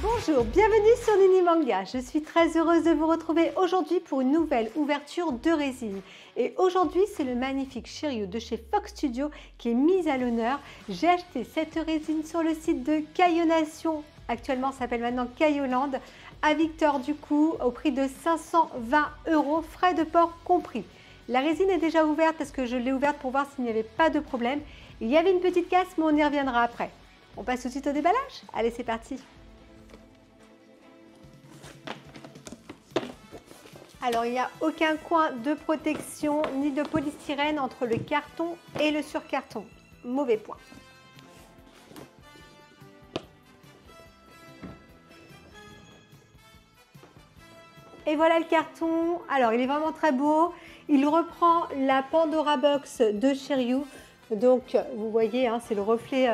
Bonjour, bienvenue sur Nini Manga. Je suis très heureuse de vous retrouver aujourd'hui pour une nouvelle ouverture de résine. Et aujourd'hui, c'est le magnifique Shiryu de chez Fox Studio qui est mise à l'honneur. J'ai acheté cette résine sur le site de Caillonation, actuellement ça s'appelle maintenant Cailloland, à Victor du coup, au prix de 520 €, frais de port compris. La résine est déjà ouverte parce que je l'ai ouverte pour voir s'il n'y avait pas de problème. Il y avait une petite casse, mais on y reviendra après. On passe tout de suite au déballage. Allez, c'est parti. Alors, il n'y a aucun coin de protection ni de polystyrène entre le carton et le surcarton. Mauvais point. Et voilà le carton. Alors, il est vraiment très beau. Il reprend la Pandora Box de Shiryu. Donc, vous voyez, hein, c'est le reflet.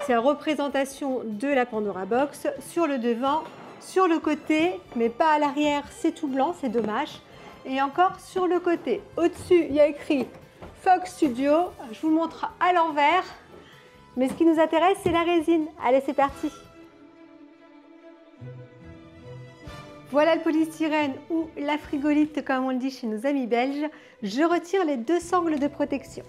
C'est la représentation de la Pandora Box sur le devant. Sur le côté, mais pas à l'arrière, c'est tout blanc, c'est dommage. Et encore sur le côté. Au-dessus, il y a écrit Fox Studio. Je vous montre à l'envers. Mais ce qui nous intéresse, c'est la résine. Allez, c'est parti. Voilà le polystyrène ou la frigolite, comme on le dit chez nos amis belges. Je retire les deux sangles de protection.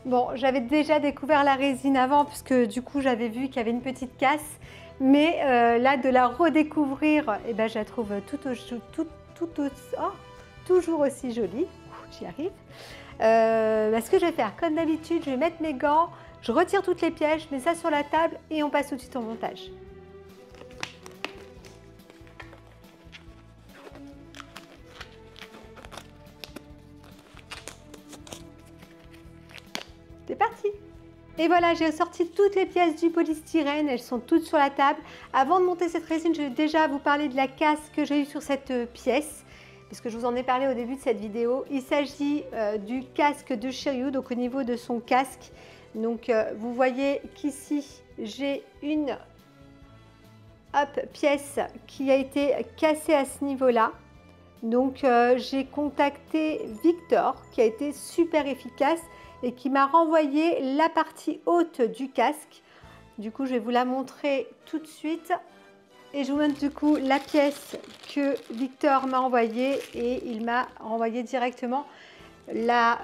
Bon, j'avais déjà découvert la résine avant puisque du coup j'avais vu qu'il y avait une petite casse. Mais là, de la redécouvrir, eh ben, je la trouve toujours aussi jolie. J'y arrive. Ce que je vais faire, comme d'habitude, je vais mettre mes gants, je retire toutes les pièges, je mets ça sur la table et on passe tout de suite au montage. C'est parti! Et voilà, j'ai sorti toutes les pièces du polystyrène, elles sont toutes sur la table. Avant de monter cette résine, je vais déjà vous parler de la casse que j'ai eue sur cette pièce, parce que je vous en ai parlé au début de cette vidéo. Il s'agit du casque de Shiryu, donc au niveau de son casque. Donc vous voyez qu'ici, j'ai une pièce qui a été cassée à ce niveau-là. Donc j'ai contacté Victor, qui a été super efficace et qui m'a renvoyé la partie haute du casque. Du coup, je vais vous la montrer tout de suite. Et je vous montre du coup la pièce que Victor m'a envoyée et il m'a renvoyé directement la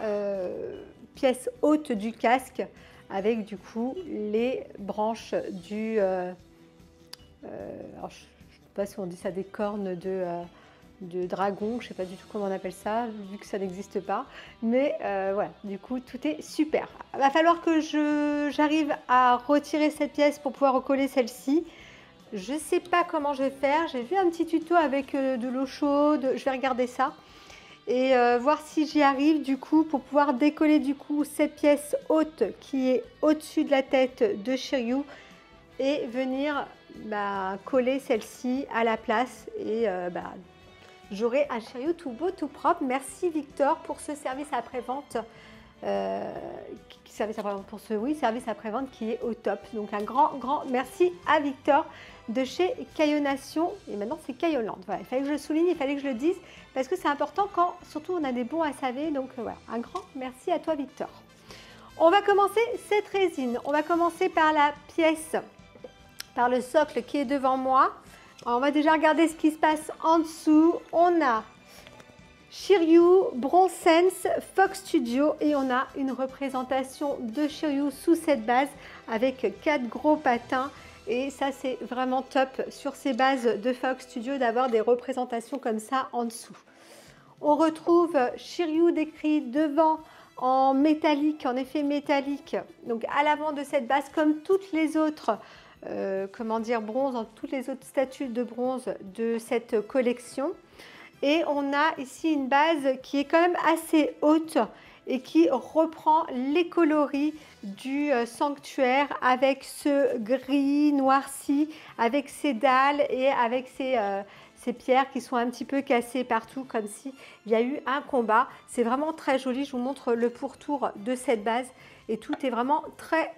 pièce haute du casque avec du coup les branches du... alors, je ne sais pas si on dit ça, des cornes de dragon, je ne sais pas du tout comment on appelle ça, vu que ça n'existe pas. Mais voilà, du coup, tout est super. Il va falloir que j'arrive à retirer cette pièce pour pouvoir recoller celle-ci. Je ne sais pas comment je vais faire. J'ai vu un petit tuto avec de l'eau chaude. Je vais regarder ça et voir si j'y arrive du coup pour pouvoir décoller du coup cette pièce haute qui est au-dessus de la tête de Shiryu et venir coller celle-ci à la place et j'aurai un Shiryu tout beau, tout propre. Merci Victor pour ce service après-vente. Service après-vente qui est au top. Donc un grand merci à Victor de chez Caillonation. Et maintenant c'est Cailloland. Voilà, il fallait que je le souligne, il fallait que je le dise parce que c'est important quand surtout on a des bons à saver. Donc voilà, un grand merci à toi Victor. On va commencer cette résine. On va commencer par la pièce, par le socle qui est devant moi. Alors, on va déjà regarder ce qui se passe en dessous. On a Shiryu, Bronze Sense, Fox Studio et on a une représentation de Shiryu sous cette base avec 4 gros patins. Et ça, c'est vraiment top sur ces bases de Fox Studio d'avoir des représentations comme ça en dessous. On retrouve Shiryu décrit devant en métallique, en effet métallique. Donc à l'avant de cette base, comme toutes les autres bronze, dans toutes les autres statues de bronze de cette collection. Et on a ici une base qui est quand même assez haute et qui reprend les coloris du sanctuaire avec ce gris noirci, avec ces dalles et avec ces pierres qui sont un petit peu cassées partout comme si il y a eu un combat. C'est vraiment très joli. Je vous montre le pourtour de cette base et tout est vraiment très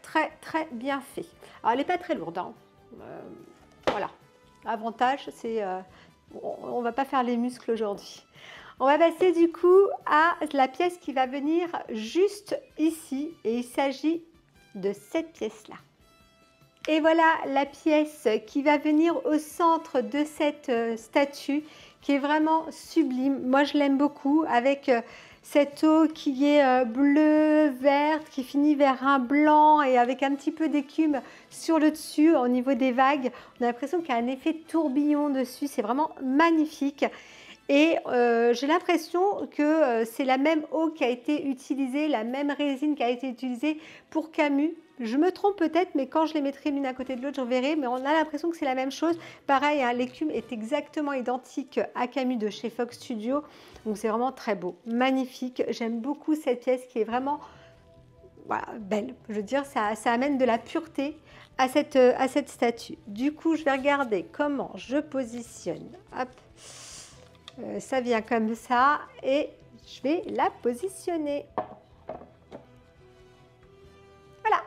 bien fait. Alors elle n'est pas très lourde, hein. Voilà. L'avantage c'est on ne va pas faire les muscles aujourd'hui. On va passer du coup à la pièce qui va venir juste ici et il s'agit de cette pièce-là. Et voilà la pièce qui va venir au centre de cette statue qui est vraiment sublime. Moi, je l'aime beaucoup avec cette eau qui est bleue, verte, qui finit vers un blanc et avec un petit peu d'écume sur le dessus au niveau des vagues. On a l'impression qu'il y a un effet tourbillon dessus. C'est vraiment magnifique. Et j'ai l'impression que c'est la même eau qui a été utilisée, la même résine qui a été utilisée pour Camus. Je me trompe peut-être, mais quand je les mettrai l'une à côté de l'autre, j'en verrai. Mais on a l'impression que c'est la même chose. Pareil, hein, l'écume est exactement identique à Camus de chez Fox Studio. Donc c'est vraiment très beau, magnifique. J'aime beaucoup cette pièce qui est vraiment voilà, belle. Je veux dire, ça amène de la pureté à cette statue. Du coup, je vais regarder comment je positionne. Hop. Ça vient comme ça et je vais la positionner. Voilà,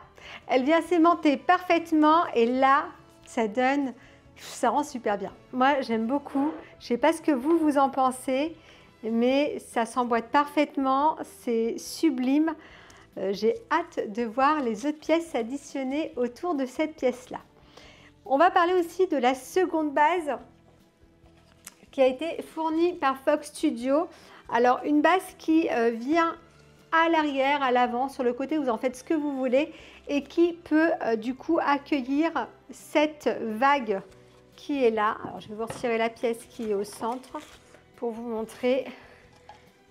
elle vient s'aimanter parfaitement et là, ça rend super bien. Moi, j'aime beaucoup. Je ne sais pas ce que vous en pensez, mais ça s'emboîte parfaitement. C'est sublime. J'ai hâte de voir les autres pièces s'additionner autour de cette pièce-là. On va parler aussi de la seconde base qui a été fournie par Fox Studio. Alors, une base qui vient à l'arrière, à l'avant, sur le côté, vous en faites ce que vous voulez et qui peut du coup accueillir cette vague qui est là. Alors, je vais vous retirer la pièce qui est au centre pour vous montrer.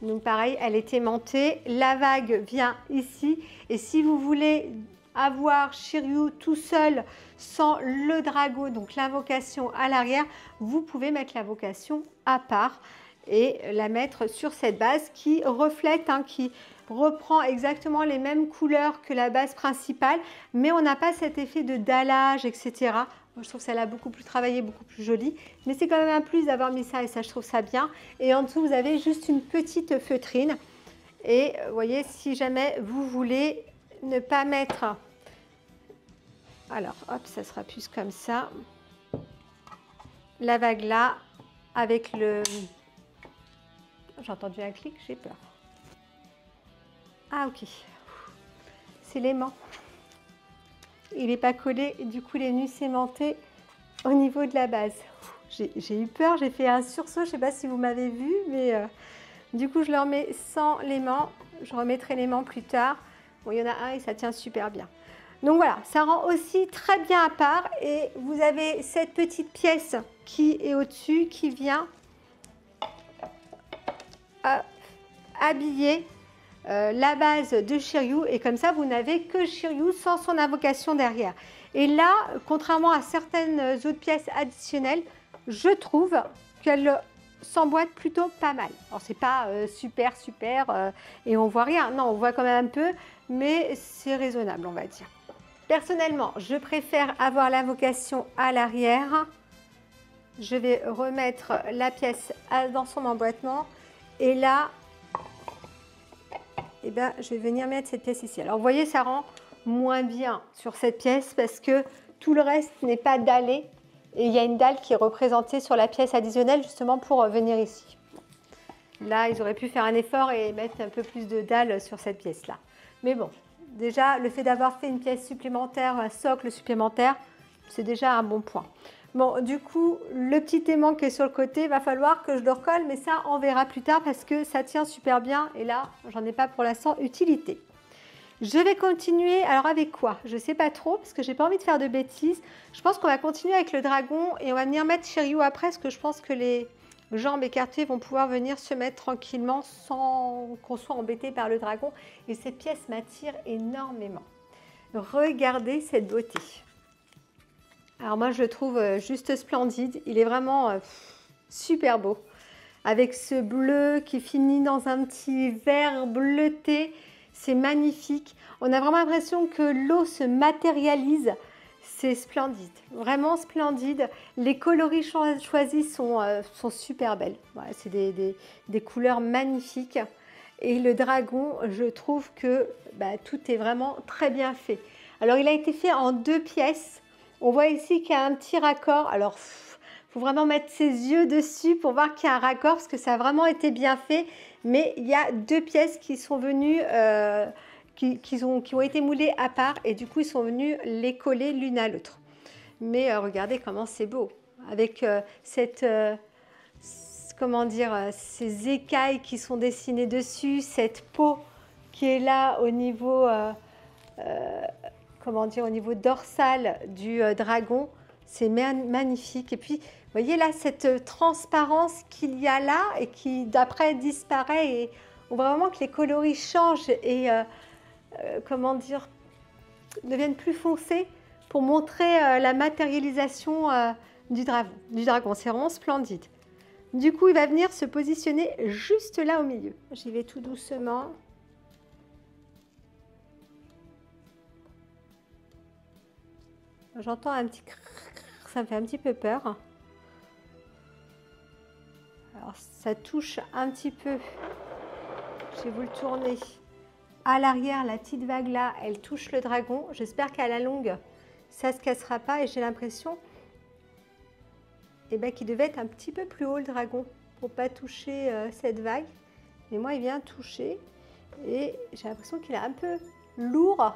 Donc, pareil, elle est aimantée. La vague vient ici et si vous voulez avoir Shiryu tout seul sans le dragon, donc l'invocation à l'arrière, vous pouvez mettre l'invocation à part et la mettre sur cette base qui reflète, hein, qui reprend exactement les mêmes couleurs que la base principale, mais on n'a pas cet effet de dallage, etc. Moi, je trouve que ça l'a beaucoup plus travaillé, beaucoup plus joli, mais c'est quand même un plus d'avoir mis ça et ça, je trouve ça bien. Et en dessous, vous avez juste une petite feutrine. Et vous voyez, si jamais vous voulez ne pas mettre... Alors, hop, ça sera plus comme ça. La vague là, avec le... J'ai entendu un clic, j'ai peur. Ah, ok. C'est l'aimant. Il n'est pas collé, et du coup, il est venu s'aimanter au niveau de la base. J'ai eu peur, j'ai fait un sursaut, je ne sais pas si vous m'avez vu, mais du coup, je le remets sans l'aimant. Je remettrai l'aimant plus tard. Bon, il y en a un et ça tient super bien. Donc voilà, ça rend aussi très bien à part et vous avez cette petite pièce qui est au-dessus qui vient habiller la base de Shiryu et comme ça vous n'avez que Shiryu sans son invocation derrière. Et là, contrairement à certaines autres pièces additionnelles, je trouve qu'elle s'emboîte plutôt pas mal. Alors c'est pas super et on voit rien, non on voit quand même un peu, mais c'est raisonnable on va dire. Personnellement, je préfère avoir l'invocation à l'arrière. Je vais remettre la pièce dans son emboîtement. Et là, eh ben, je vais venir mettre cette pièce ici. Alors, vous voyez, ça rend moins bien sur cette pièce parce que tout le reste n'est pas dallé. Et il y a une dalle qui est représentée sur la pièce additionnelle justement pour venir ici. Là, ils auraient pu faire un effort et mettre un peu plus de dalle sur cette pièce-là. Mais bon. Déjà, le fait d'avoir fait une pièce supplémentaire, un socle supplémentaire, c'est déjà un bon point. Bon, du coup, le petit aimant qui est sur le côté, il va falloir que je le recolle, mais ça, on verra plus tard parce que ça tient super bien. Et là, j'en ai pas pour l'instant utilité. Je vais continuer, alors avec quoi? Je ne sais pas trop parce que j'ai pas envie de faire de bêtises. Je pense qu'on va continuer avec le dragon et on va venir mettre Shiryu après parce que je pense que les jambes écartées vont pouvoir venir se mettre tranquillement sans qu'on soit embêté par le dragon. Et cette pièce m'attire énormément. Regardez cette beauté. Alors moi je le trouve juste splendide. Il est vraiment super beau. Avec ce bleu qui finit dans un petit vert bleuté. C'est magnifique. On a vraiment l'impression que l'eau se matérialise. C'est splendide, vraiment splendide. Les coloris choisis sont super belles. Voilà, c'est des couleurs magnifiques. Et le dragon, je trouve que tout est vraiment très bien fait. Alors, il a été fait en 2 pièces. On voit ici qu'il y a un petit raccord. Alors, faut vraiment mettre ses yeux dessus pour voir qu'il y a un raccord parce que ça a vraiment été bien fait. Mais il y a 2 pièces qui sont venues, qui ont été moulées à part et du coup, ils sont venus les coller l'une à l'autre. Mais regardez comment c'est beau avec comment dire, ces écailles qui sont dessinées dessus, cette peau qui est là au niveau, comment dire, au niveau dorsal du dragon. C'est magnifique. Et puis, vous voyez là, cette transparence qu'il y a là et qui, d'après, disparaît. Et on voit vraiment que les coloris changent et, comment dire, deviennent plus foncés pour montrer la matérialisation du dragon. C'est vraiment splendide. Du coup, il va venir se positionner juste là au milieu. J'y vais tout doucement. J'entends un petit crrr, ça me fait un petit peu peur. Alors, ça touche un petit peu. Je vais vous le tourner. À l'arrière, la petite vague là, elle touche le dragon. J'espère qu'à la longue, ça ne se cassera pas. Et j'ai l'impression qu'il devait être un petit peu plus haut le dragon pour ne pas toucher cette vague. Mais moi, il vient toucher. Et j'ai l'impression qu'il est un peu lourd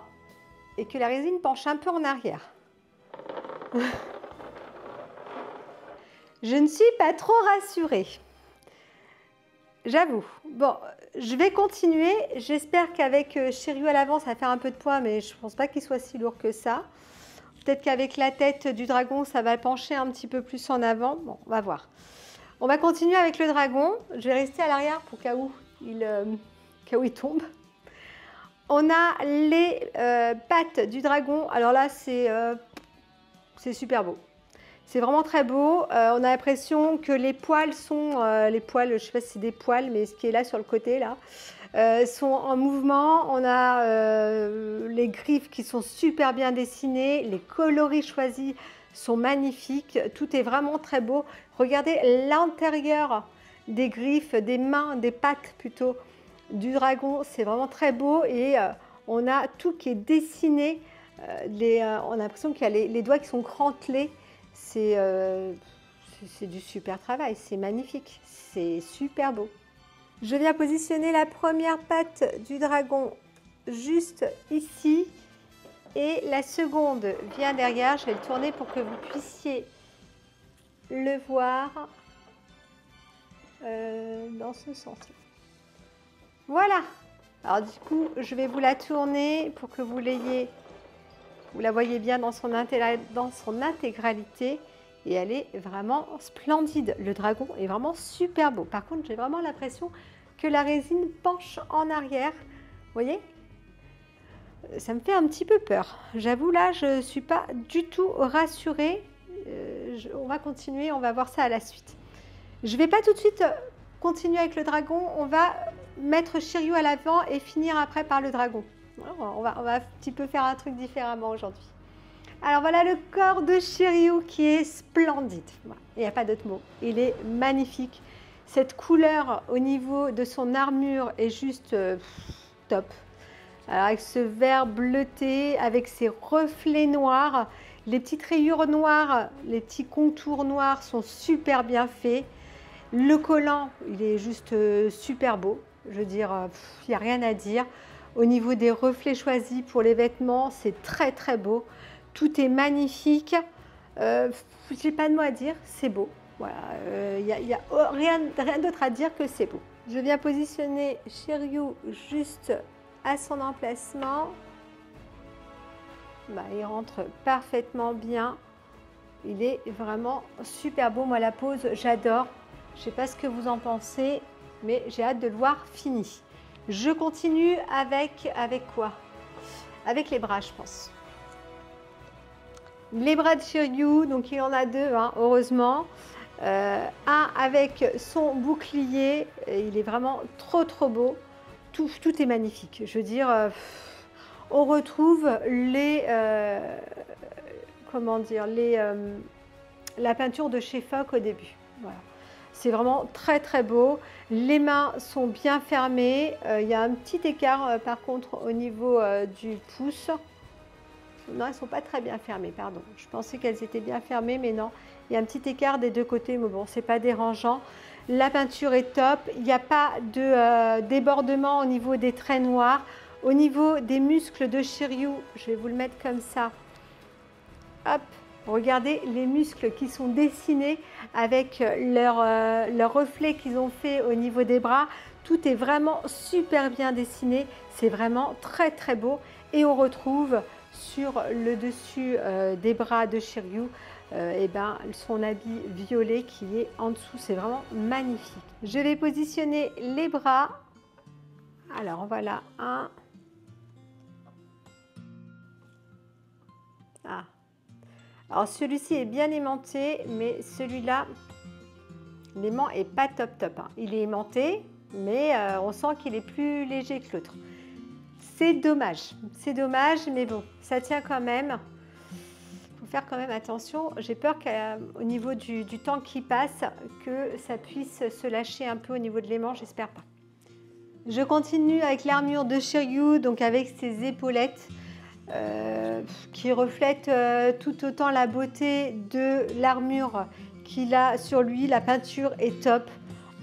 et que la résine penche un peu en arrière. Je ne suis pas trop rassurée. J'avoue. Bon, je vais continuer. J'espère qu'avec Shiryu à l'avant, ça va faire un peu de poids, mais je ne pense pas qu'il soit si lourd que ça. Peut-être qu'avec la tête du dragon, ça va pencher un petit peu plus en avant. Bon, on va voir. On va continuer avec le dragon. Je vais rester à l'arrière pour cas où il tombe. On a les pattes du dragon. Alors là, c'est super beau. C'est vraiment très beau. On a l'impression que les poils sont, je ne sais pas si c'est des poils, mais ce qui est là sur le côté, là, sont en mouvement. On a les griffes qui sont super bien dessinées. Les coloris choisis sont magnifiques. Tout est vraiment très beau. Regardez l'intérieur des griffes, des mains, des pattes plutôt, du dragon. C'est vraiment très beau et on a tout qui est dessiné. On a l'impression qu'il y a les doigts qui sont crantelés. C'est du super travail, c'est magnifique, c'est super beau. Je viens positionner la première patte du dragon juste ici et la seconde vient derrière. Je vais le tourner pour que vous puissiez le voir dans ce sens-là. Voilà. Alors du coup, je vais vous la tourner pour que vous la voyez bien dans son intégralité. Et elle est vraiment splendide. Le dragon est vraiment super beau. Par contre, j'ai vraiment l'impression que la résine penche en arrière. Vous voyez? Ça me fait un petit peu peur. J'avoue, là, je ne suis pas du tout rassurée. On va continuer, on va voir ça à la suite. Je ne vais pas tout de suite continuer avec le dragon. On va mettre Shiryu à l'avant et finir après par le dragon. On va un petit peu faire un truc différemment aujourd'hui. Alors voilà le corps de Shiryu qui est splendide. Il n'y a pas d'autre mot. Il est magnifique. Cette couleur au niveau de son armure est juste top. Alors avec ce vert bleuté, avec ses reflets noirs, les petites rayures noires, les petits contours noirs sont super bien faits. Le collant, il est juste super beau. Je veux dire, il n'y a rien à dire. Au niveau des reflets choisis pour les vêtements, c'est très très beau. Tout est magnifique. Je n'ai pas de mots à dire, c'est beau. Voilà, il n'y a rien d'autre à dire que c'est beau. Je viens positionner Shiryu juste à son emplacement. Il rentre parfaitement bien. Il est vraiment super beau. Moi, la pose, j'adore. Je ne sais pas ce que vous en pensez, mais j'ai hâte de le voir fini. Je continue avec quoi? Avec les bras, je pense. Les bras de Shiryu, donc il y en a deux, hein, heureusement. Un avec son bouclier, il est vraiment trop trop beau. Tout est magnifique. Je veux dire, on retrouve la peinture de chez Fock au début. Voilà. C'est vraiment très très beau. Les mains sont bien fermées. Il y a un petit écart par contre au niveau du pouce. Non, elles ne sont pas très bien fermées, pardon. Je pensais qu'elles étaient bien fermées, mais non. Il y a un petit écart des deux côtés, mais bon, c'est pas dérangeant. La peinture est top. Il n'y a pas de débordement au niveau des traits noirs. Au niveau des muscles de Shiryu, je vais vous le mettre comme ça. Hop, regardez les muscles qui sont dessinés avec leur reflet qu'ils ont fait au niveau des bras. Tout est vraiment super bien dessiné. C'est vraiment très très beau. Et on retrouve sur le dessus des bras de Shiryu son habit violet qui est en dessous. C'est vraiment magnifique. Je vais positionner les bras. Alors voilà, un. Ah. Alors celui-ci est bien aimanté, mais celui-là, l'aimant est pas top top. Hein. Il est aimanté, mais on sent qu'il est plus léger que l'autre. C'est dommage, mais bon, ça tient quand même. Il faut faire quand même attention. J'ai peur qu'au niveau du temps qui passe, que ça puisse se lâcher un peu au niveau de l'aimant, j'espère pas. Je continue avec l'armure de Shiryu, donc avec ses épaulettes qui reflètent tout autant la beauté de l'armure qu'il a sur lui. La peinture est top.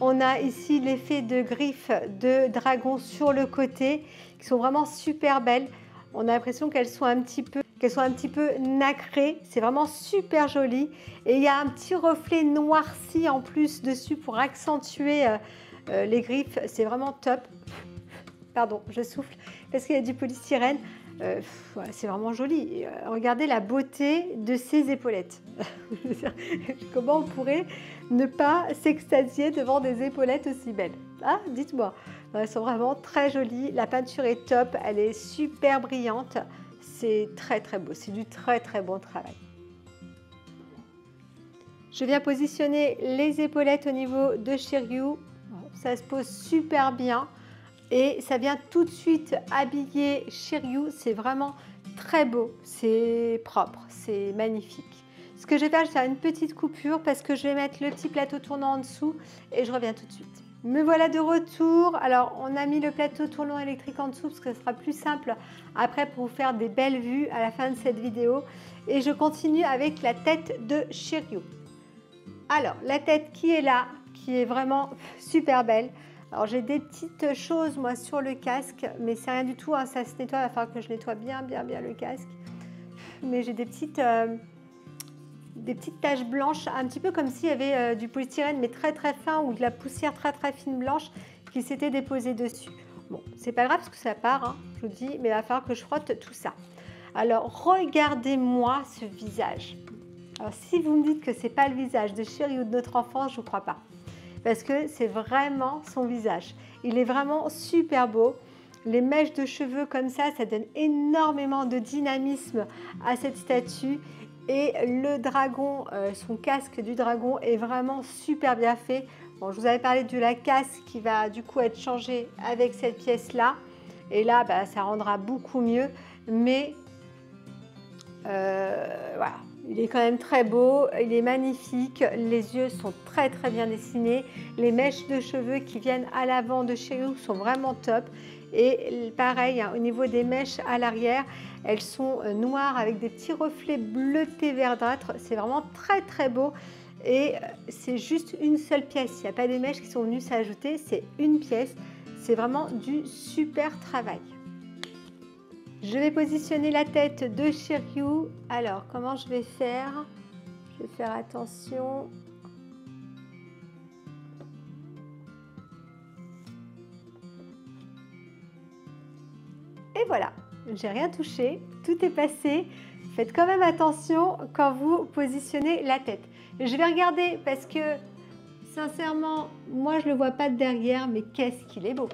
On a ici l'effet de griffes de dragon sur le côté qui sont vraiment super belles. On a l'impression qu'elles sont un petit peu nacrées. C'est vraiment super joli. Et il y a un petit reflet noirci en plus dessus pour accentuer les griffes. C'est vraiment top. Pardon, je souffle parce qu'il y a du polystyrène. C'est vraiment joli. Regardez la beauté de ces épaulettes. Comment on pourrait ne pas s'extasier devant des épaulettes aussi belles? Ah, dites-moi. Elles sont vraiment très jolies. La peinture est top. Elle est super brillante. C'est très très beau. C'est du très très bon travail. Je viens positionner les épaulettes au niveau de Shiryu. Ça se pose super bien. Et ça vient tout de suite habiller Shiryu. C'est vraiment très beau, c'est propre, c'est magnifique. Ce que je vais faire, je vais faire une petite coupure parce que je vais mettre le petit plateau tournant en dessous et je reviens tout de suite. Me voilà de retour. Alors, on a mis le plateau tournant électrique en dessous parce que ce sera plus simple après pour vous faire des belles vues à la fin de cette vidéo. Et je continue avec la tête de Shiryu. Alors, la tête qui est là, qui est vraiment super belle. Alors j'ai des petites choses moi sur le casque, mais c'est rien du tout, hein, ça se nettoie, il va falloir que je nettoie bien le casque. Mais j'ai des petites taches blanches, un petit peu comme s'il y avait du polystyrène, mais très très fin, ou de la poussière très très fine blanche qui s'était déposée dessus. Bon, c'est pas grave parce que ça part, hein, je vous dis, mais il va falloir que je frotte tout ça. Alors regardez-moi ce visage. Alors si vous me dites que c'est pas le visage de Shiryu de notre enfance, je ne vous crois pas. Parce que c'est vraiment son visage. Il est vraiment super beau. Les mèches de cheveux comme ça donne énormément de dynamisme à cette statue. Et le dragon, son casque du dragon est vraiment super bien fait. Bon, je vous avais parlé de la casque qui va du coup être changée avec cette pièce-là. Et là, bah, ça rendra beaucoup mieux. Mais voilà. Il est quand même très beau, il est magnifique, les yeux sont très très bien dessinés, les mèches de cheveux qui viennent à l'avant de Shiryu sont vraiment top et pareil hein, au niveau des mèches à l'arrière, elles sont noires avec des petits reflets bleutés verdâtres, c'est vraiment très très beau et c'est juste une seule pièce, il n'y a pas des mèches qui sont venues s'ajouter, c'est une pièce, c'est vraiment du super travail. Je vais positionner la tête de Shiryu. Alors, comment je vais faire? Je vais faire attention. Et voilà, j'ai rien touché, tout est passé. Faites quand même attention quand vous positionnez la tête. Je vais regarder parce que, sincèrement, moi je ne le vois pas de derrière, mais qu'est-ce qu'il est beau!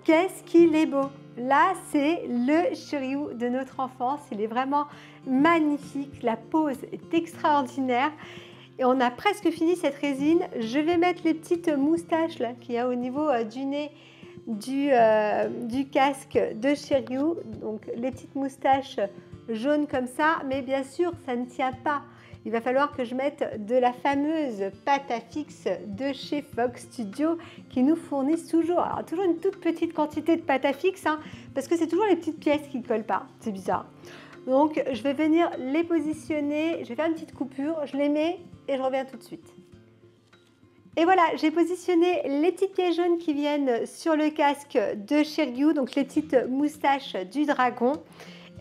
Qu'est-ce qu'il est beau! Là, c'est le Shiryu de notre enfance. Il est vraiment magnifique. La pose est extraordinaire. Et on a presque fini cette résine. Je vais mettre les petites moustaches qu'il y a au niveau du nez du casque de Shiryu. Donc, les petites moustaches jaunes comme ça. Mais bien sûr, ça ne tient pas. Il va falloir que je mette de la fameuse pâte à fixe de chez Fox Studio qui nous fournissent toujours, alors toujours une toute petite quantité de pâte à fixe, hein, parce que c'est toujours les petites pièces qui ne collent pas, c'est bizarre. Donc je vais venir les positionner, je vais faire une petite coupure, je les mets et je reviens tout de suite. Et voilà, j'ai positionné les petites pièces jaunes qui viennent sur le casque de Shiryu, donc les petites moustaches du dragon.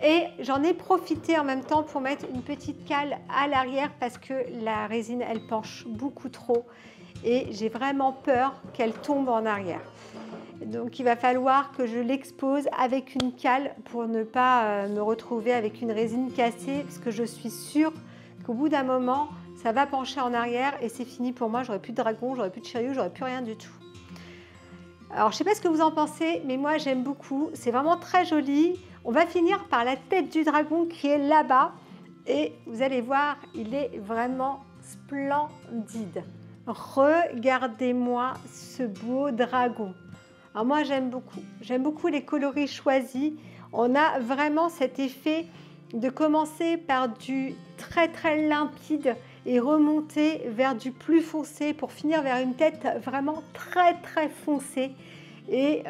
Et j'en ai profité en même temps pour mettre une petite cale à l'arrière parce que la résine, elle penche beaucoup trop et j'ai vraiment peur qu'elle tombe en arrière. Donc il va falloir que je l'expose avec une cale pour ne pas me retrouver avec une résine cassée parce que je suis sûre qu'au bout d'un moment, ça va pencher en arrière et c'est fini pour moi. J'aurai plus de dragon, j'aurai plus de Shiryu, j'aurai plus rien du tout. Alors je ne sais pas ce que vous en pensez, mais moi j'aime beaucoup. C'est vraiment très joli. On va finir par la tête du dragon qui est là-bas et vous allez voir, il est vraiment splendide. Regardez-moi ce beau dragon. Alors moi j'aime beaucoup les coloris choisis. On a vraiment cet effet de commencer par du très très limpide et remonter vers du plus foncé pour finir vers une tête vraiment très très foncée. Et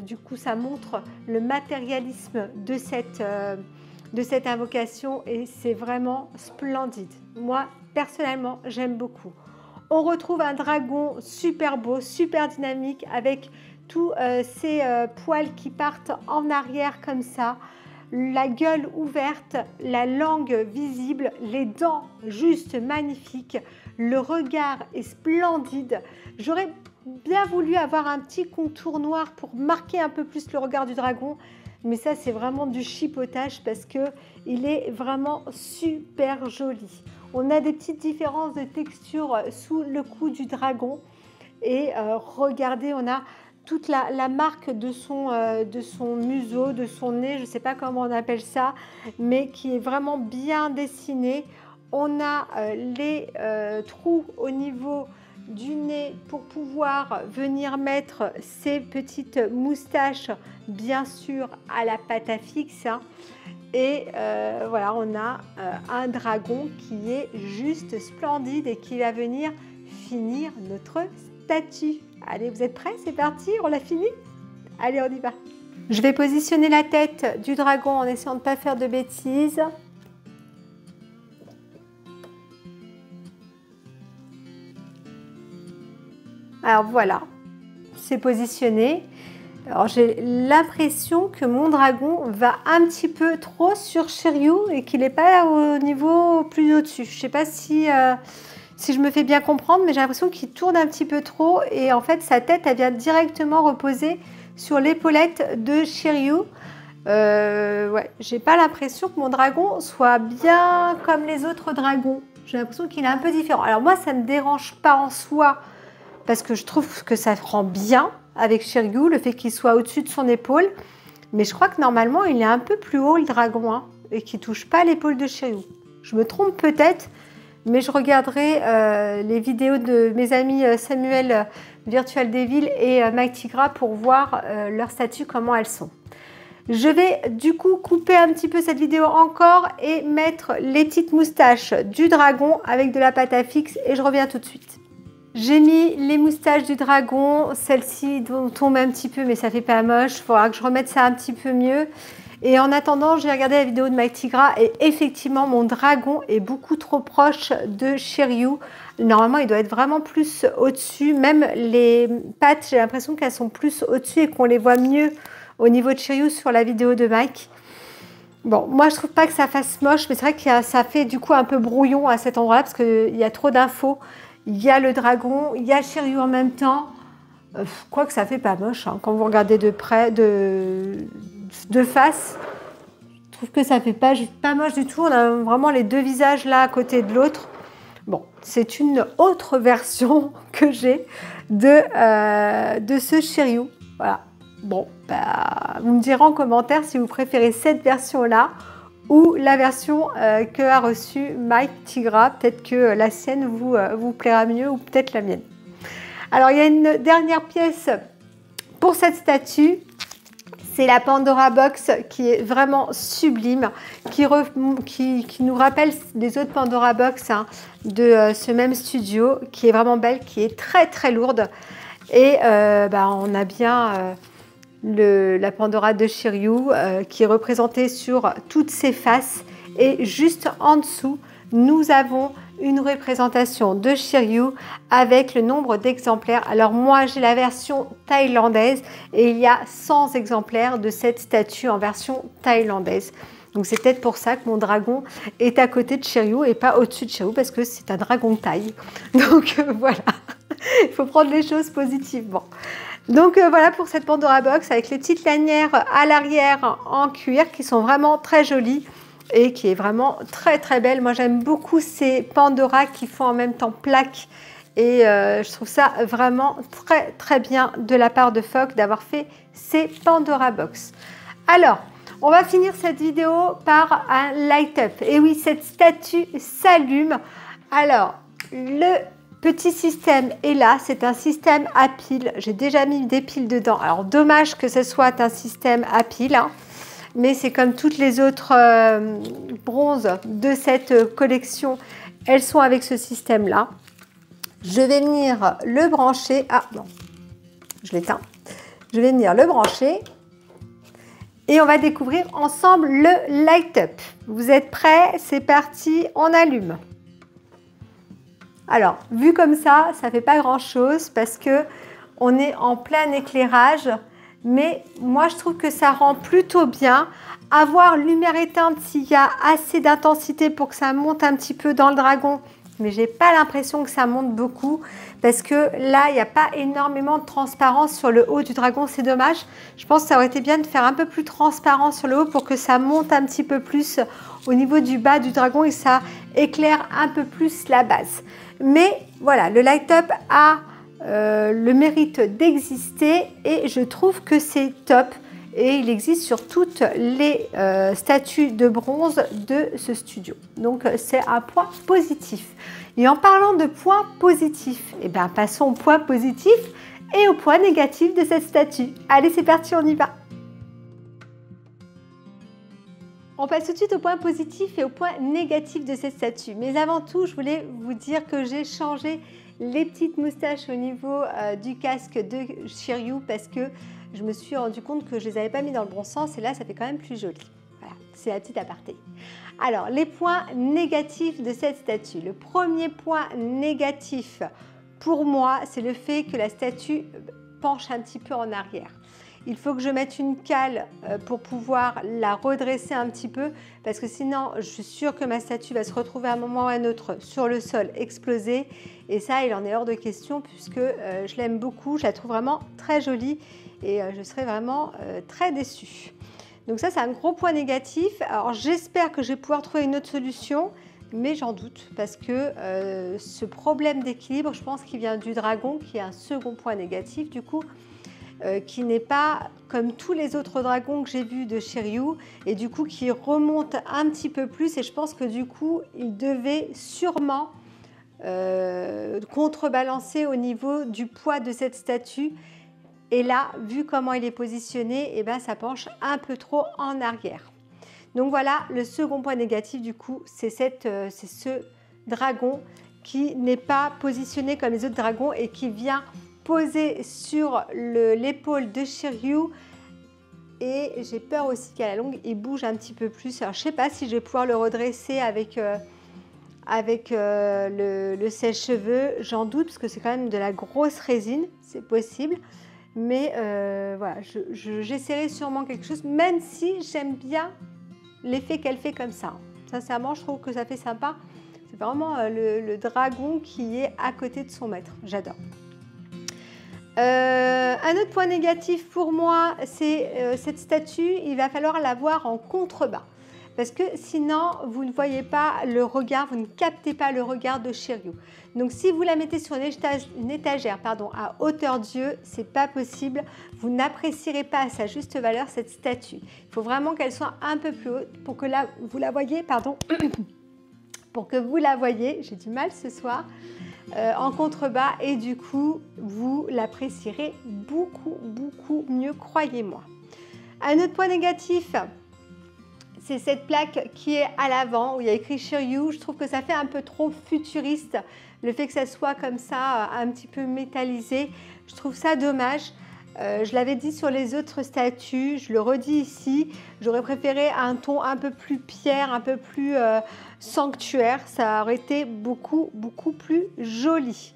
du coup ça montre le matérialisme de cette invocation et c'est vraiment splendide. Moi personnellement j'aime beaucoup. On retrouve un dragon super beau, super dynamique avec tous ces poils qui partent en arrière comme ça, la gueule ouverte, la langue visible, les dents juste magnifiques, le regard est splendide. J'aurais bien voulu avoir un petit contour noir pour marquer un peu plus le regard du dragon, mais ça c'est vraiment du chipotage parce qu'il est vraiment super joli. On a des petites différences de texture sous le cou du dragon et regardez, on a toute la marque de son museau, de son nez, je ne sais pas comment on appelle ça, mais qui est vraiment bien dessiné. On a les trous au niveau du nez pour pouvoir venir mettre ces petites moustaches, bien sûr, à la pâte à fixe. Et voilà, on a un dragon qui est juste splendide et qui va venir finir notre statue. Allez, vous êtes prêts? C'est parti, on l'a fini? Allez, on y va. Je vais positionner la tête du dragon en essayant de ne pas faire de bêtises. Alors voilà, c'est positionné. Alors j'ai l'impression que mon dragon va un petit peu trop sur Shiryu et qu'il n'est pas au niveau plus au-dessus. Je ne sais pas si je me fais bien comprendre, mais j'ai l'impression qu'il tourne un petit peu trop et en fait sa tête elle vient directement reposer sur l'épaulette de Shiryu. Ouais, j'ai pas l'impression que mon dragon soit bien comme les autres dragons. J'ai l'impression qu'il est un peu différent. Alors moi ça ne me dérange pas en soi parce que je trouve que ça rend bien avec Shiryu, le fait qu'il soit au-dessus de son épaule. Mais je crois que normalement il est un peu plus haut le dragon hein, et qu'il ne touche pas l'épaule de Shiryu. Je me trompe peut-être. Mais je regarderai les vidéos de mes amis Samuel Virtual Devil et Mike Tigra pour voir leurs statues, comment elles sont. Je vais du coup couper un petit peu cette vidéo encore et mettre les petites moustaches du dragon avec de la pâte à fixe et je reviens tout de suite. J'ai mis les moustaches du dragon, celle-ci tombe un petit peu mais ça fait pas moche, il faudra que je remette ça un petit peu mieux. Et en attendant, j'ai regardé la vidéo de Mike Tigra et effectivement, mon dragon est beaucoup trop proche de Shiryu. Normalement, il doit être vraiment plus au-dessus. Même les pattes, j'ai l'impression qu'elles sont plus au-dessus et qu'on les voit mieux au niveau de Shiryu sur la vidéo de Mike. Bon, moi, je trouve pas que ça fasse moche, mais c'est vrai que ça fait du coup un peu brouillon à cet endroit-là parce qu'il y a trop d'infos. Il y a le dragon, il y a Shiryu en même temps. Quoique ça fait pas moche hein, quand vous regardez de près, de face, je trouve que ça fait pas moche du tout. On a vraiment les deux visages là à côté de l'autre. Bon, c'est une autre version que j'ai de ce Shiryu. Voilà. Bon, bah, vous me direz en commentaire si vous préférez cette version là ou la version que a reçue Mike Tigra. Peut-être que la sienne vous plaira mieux ou peut-être la mienne. Alors il y a une dernière pièce pour cette statue. C'est la Pandora Box qui est vraiment sublime, qui nous rappelle les autres Pandora Box hein, de ce même studio, qui est vraiment belle, qui est très très lourde. Et on a bien la Pandora de Shiryu qui est représentée sur toutes ses faces. Et juste en dessous, nous avons une représentation de Shiryu avec le nombre d'exemplaires. Alors moi, j'ai la version thaïlandaise et il y a 100 exemplaires de cette statue en version thaïlandaise. Donc c'est peut-être pour ça que mon dragon est à côté de Shiryu et pas au-dessus de Shiryu parce que c'est un dragon thaï. Donc voilà, il faut prendre les choses positivement. Donc voilà pour cette Pandora Box avec les petites lanières à l'arrière en cuir qui sont vraiment très jolies et qui est vraiment très très belle. Moi j'aime beaucoup ces Pandora qui font en même temps plaque et je trouve ça vraiment très très bien de la part de Foc d'avoir fait ces Pandora Box. Alors, on va finir cette vidéo par un light up. Et oui, cette statue s'allume. Alors, le petit système est là. C'est un système à piles. J'ai déjà mis des piles dedans. Alors, dommage que ce soit un système à piles. Hein, mais c'est comme toutes les autres bronzes de cette collection. Elles sont avec ce système-là. Je vais venir le brancher. Ah non, je l'éteins. Je vais venir le brancher. Et on va découvrir ensemble le light up. Vous êtes prêts? C'est parti, on allume. Alors, vu comme ça ne fait pas grand chose parce que on est en plein éclairage. Mais moi, je trouve que ça rend plutôt bien. Avoir lumière éteinte s'il y a assez d'intensité pour que ça monte un petit peu dans le dragon. Mais j'ai pas l'impression que ça monte beaucoup parce que là, il n'y a pas énormément de transparence sur le haut du dragon. C'est dommage. Je pense que ça aurait été bien de faire un peu plus transparent sur le haut pour que ça monte un petit peu plus au niveau du bas du dragon et ça éclaire un peu plus la base. Mais voilà, le light up a le mérite d'exister et je trouve que c'est top. Et il existe sur toutes les statues de bronze de ce studio. Donc c'est un point positif. Et en parlant de points positifs, eh bien, passons au point positif et au point négatif de cette statue. Allez, c'est parti, on y va. On passe tout de suite au point positif et au point négatif de cette statue. Mais avant tout, je voulais vous dire que j'ai changé les petites moustaches au niveau du casque de Shiryu parce que je me suis rendu compte que je ne les avais pas mis dans le bon sens et là, ça fait quand même plus joli. Voilà, c'est la petite aparté. Alors, les points négatifs de cette statue. Le premier point négatif pour moi, c'est le fait que la statue penche un petit peu en arrière. Il faut que je mette une cale pour pouvoir la redresser un petit peu parce que sinon, je suis sûre que ma statue va se retrouver à un moment ou à un autre sur le sol explosée. Et ça, il en est hors de question puisque je l'aime beaucoup. Je la trouve vraiment très jolie et je serais vraiment très déçue. Donc ça, c'est un gros point négatif. Alors, j'espère que je vais pouvoir trouver une autre solution, mais j'en doute parce que ce problème d'équilibre, je pense qu'il vient du dragon, qui est un second point négatif du coup. Qui n'est pas comme tous les autres dragons que j'ai vus de Shiryu et du coup qui remonte un petit peu plus et je pense que du coup il devait sûrement contrebalancer au niveau du poids de cette statue et là vu comment il est positionné et ben, ça penche un peu trop en arrière. Donc voilà le second point négatif du coup c'est ce dragon qui n'est pas positionné comme les autres dragons et qui vient posé sur l'épaule de Shiryu et j'ai peur aussi qu'à la longue il bouge un petit peu plus. Alors je ne sais pas si je vais pouvoir le redresser avec le sèche-cheveux, j'en doute parce que c'est quand même de la grosse résine, c'est possible. Mais voilà, j'essaierai sûrement quelque chose, même si j'aime bien l'effet qu'elle fait comme ça. Sincèrement, je trouve que ça fait sympa. C'est vraiment le dragon qui est à côté de son maître, j'adore. Un autre point négatif pour moi, c'est cette statue, il va falloir la voir en contrebas. Parce que sinon, vous ne voyez pas le regard, vous ne captez pas le regard de Shiryu. Donc si vous la mettez sur une étagère à hauteur d'yeux, c'est pas possible. Vous n'apprécierez pas à sa juste valeur cette statue. Il faut vraiment qu'elle soit un peu plus haute pour que vous la voyez, pour que vous la voyez, j'ai du mal ce soir, en contrebas et du coup, vous l'apprécierez beaucoup, beaucoup mieux, croyez-moi. Un autre point négatif, c'est cette plaque qui est à l'avant où il y a écrit Shiryu. Je trouve que ça fait un peu trop futuriste, le fait que ça soit comme ça, un petit peu métallisé. Je trouve ça dommage. Je l'avais dit sur les autres statues, je le redis ici, j'aurais préféré un ton un peu plus pierre, un peu plus sanctuaire, ça aurait été beaucoup plus joli.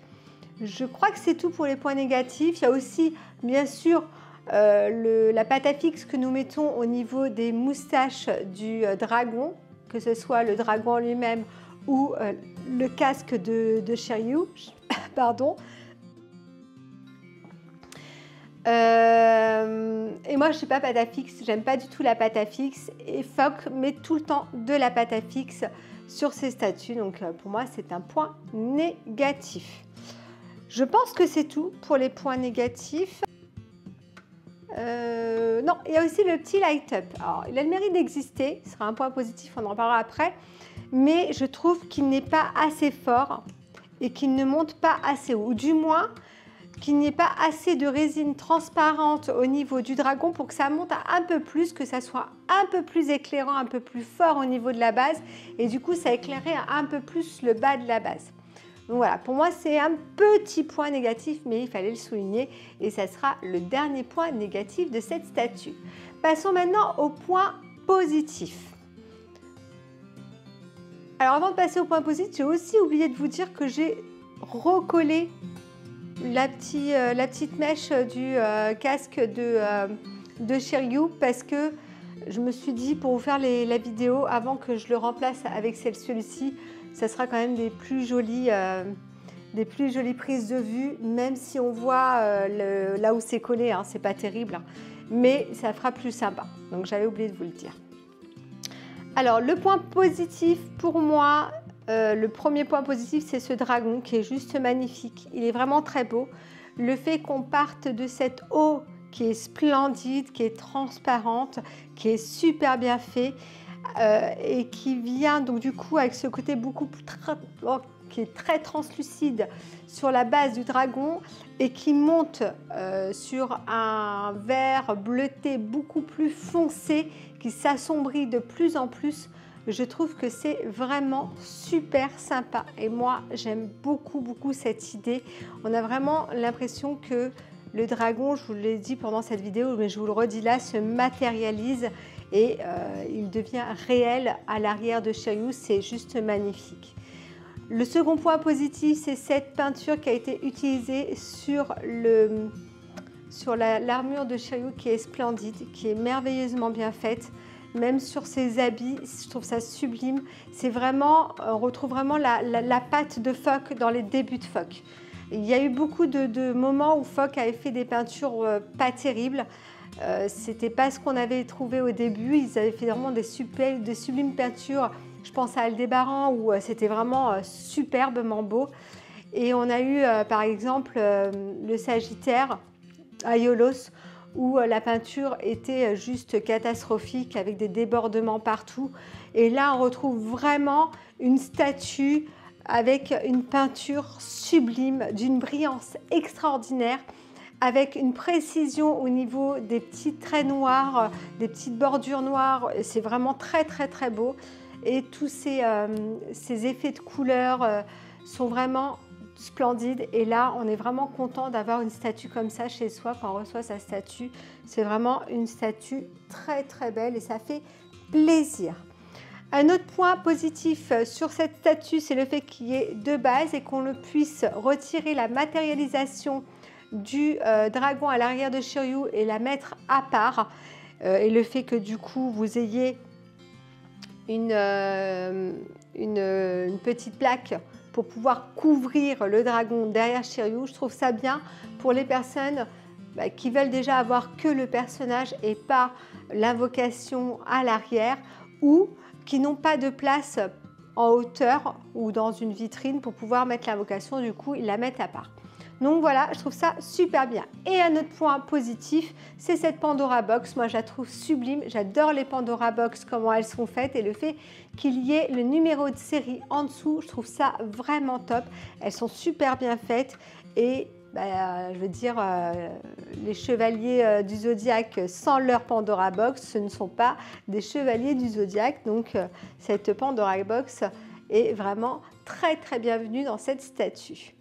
Je crois que c'est tout pour les points négatifs. Il y a aussi bien sûr la pâte à fixe que nous mettons au niveau des moustaches du dragon, que ce soit le dragon lui-même ou le casque de Shiryu, pardon. Et moi je ne suis pas pâte à fixe, j'aime pas du tout la pâte à fixe et Fock met tout le temps de la pâte à fixe sur ses statues, donc pour moi c'est un point négatif. Je pense que c'est tout pour les points négatifs. Non, il y a aussi le petit light up. Alors, il a le mérite d'exister, ce sera un point positif, on en parlera après, mais je trouve qu'il n'est pas assez fort et qu'il ne monte pas assez haut, ou du moins qu'il n'y ait pas assez de résine transparente au niveau du dragon pour que ça monte un peu plus, que ça soit un peu plus éclairant, un peu plus fort au niveau de la base, et du coup ça éclairait un peu plus le bas de la base. Donc voilà, pour moi c'est un petit point négatif, mais il fallait le souligner, et ça sera le dernier point négatif de cette statue. Passons maintenant au point positif. Alors avant de passer au point positif, j'ai aussi oublié de vous dire que j'ai recollé la petite mèche du casque de Shiryu, parce que je me suis dit, pour vous faire la vidéo, avant que je le remplace avec celui-ci, ça sera quand même des plus jolies prises de vue, même si on voit là où c'est collé, hein, c'est pas terrible, hein, mais ça fera plus sympa. Donc j'avais oublié de vous le dire. Alors le point positif pour moi, le premier point positif, c'est ce dragon qui est juste magnifique. Il est vraiment très beau. Le fait qu'on parte de cette eau qui est splendide, qui est transparente, qui est super bien fait et qui vient donc du coup avec ce côté qui est très translucide sur la base du dragon et qui monte sur un vert bleuté beaucoup plus foncé qui s'assombrit de plus en plus. Je trouve que c'est vraiment super sympa et moi j'aime beaucoup cette idée. On a vraiment l'impression que le dragon, je vous l'ai dit pendant cette vidéo, mais je vous le redis là, se matérialise et il devient réel à l'arrière de Shiryu. C'est juste magnifique. Le second point positif, c'est cette peinture qui a été utilisée sur l'armure de Shiryu, qui est splendide, qui est merveilleusement bien faite. Même sur ses habits, je trouve ça sublime. C'est vraiment, on retrouve vraiment la patte de Fock dans les débuts de Fock. Il y a eu beaucoup de moments où Fock avait fait des peintures pas terribles. C'était pas ce qu'on avait trouvé au début. Ils avaient fait vraiment des sublimes peintures. Je pense à Aldébaran où c'était vraiment superbement beau. Et on a eu par exemple le Sagittaire, Aiolos, où la peinture était juste catastrophique avec des débordements partout. Et là, on retrouve vraiment une statue avec une peinture sublime, d'une brillance extraordinaire, avec une précision au niveau des petits traits noirs, des petites bordures noires. C'est vraiment très beau. Et tous ces effets de couleurs sont vraiment splendide. Et là, on est vraiment content d'avoir une statue comme ça chez soi. Quand on reçoit sa statue, c'est vraiment une statue très belle et ça fait plaisir. Un autre point positif sur cette statue, c'est le fait qu'il y ait deux bases et qu'on puisse retirer la matérialisation du dragon à l'arrière de Shiryu et la mettre à part. Et le fait que du coup, vous ayez une petite plaque pour pouvoir couvrir le dragon derrière Shiryu. Je trouve ça bien pour les personnes qui veulent déjà avoir que le personnage et pas l'invocation à l'arrière, ou qui n'ont pas de place en hauteur ou dans une vitrine pour pouvoir mettre l'invocation. Du coup, ils la mettent à part. Donc voilà, je trouve ça super bien. Et un autre point positif, c'est cette Pandora Box. Moi, je la trouve sublime. J'adore les Pandora Box, comment elles sont faites, et le fait qu'il y ait le numéro de série en dessous, je trouve ça vraiment top. Elles sont super bien faites et je veux dire, les chevaliers du Zodiaque sans leur Pandora Box, ce ne sont pas des chevaliers du Zodiaque. Donc cette Pandora Box est vraiment très bienvenue dans cette statue.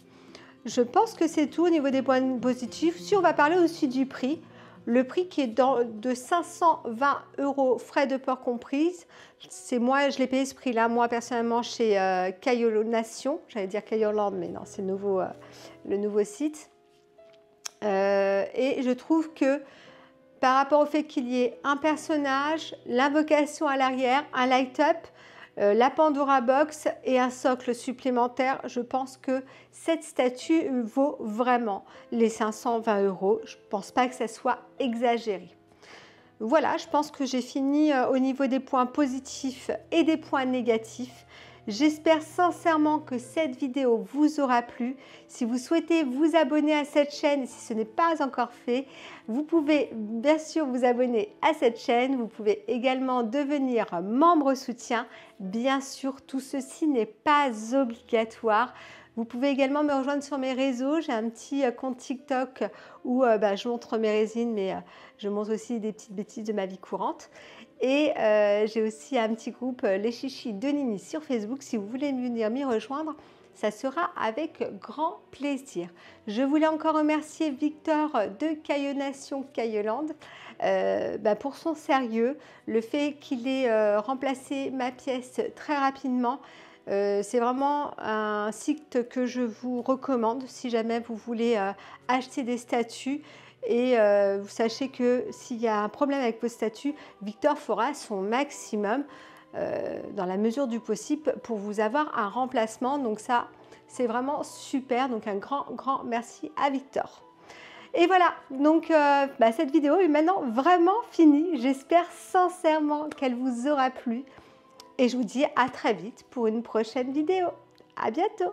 je pense que c'est tout au niveau des points positifs. Si on va parler aussi du prix, le prix qui est de 520 € frais de port comprises, c'est moi, je l'ai payé ce prix-là, moi personnellement chez Caillonation, j'allais dire Cailloland, mais non, c'est le nouveau site. Et je trouve que par rapport au fait qu'il y ait un personnage, l'invocation à l'arrière, un light-up, la Pandora Box et un socle supplémentaire, je pense que cette statue vaut vraiment les 520 €. Je ne pense pas que ça soit exagéré. Voilà, je pense que j'ai fini au niveau des points positifs et des points négatifs. J'espère sincèrement que cette vidéo vous aura plu. Si vous souhaitez vous abonner à cette chaîne, et si ce n'est pas encore fait, vous pouvez bien sûr vous abonner à cette chaîne. Vous pouvez également devenir membre soutien. Bien sûr, tout ceci n'est pas obligatoire. Vous pouvez également me rejoindre sur mes réseaux. J'ai un petit compte TikTok où je montre mes résines, mais je montre aussi des petites bêtises de ma vie courante. Et j'ai aussi un petit groupe Les Chichis de Nini sur Facebook. Si vous voulez venir m'y rejoindre, ça sera avec grand plaisir. Je voulais encore remercier Victor de Caillonation Cailloland pour son sérieux, le fait qu'il ait remplacé ma pièce très rapidement. C'est vraiment un site que je vous recommande si jamais vous voulez acheter des statues. Et vous sachez que s'il y a un problème avec vos statues, Victor fera son maximum dans la mesure du possible pour vous avoir un remplacement. Donc ça, c'est vraiment super. Donc un grand merci à Victor. Et voilà, donc cette vidéo est maintenant vraiment finie. J'espère sincèrement qu'elle vous aura plu. Et je vous dis à très vite pour une prochaine vidéo. À bientôt!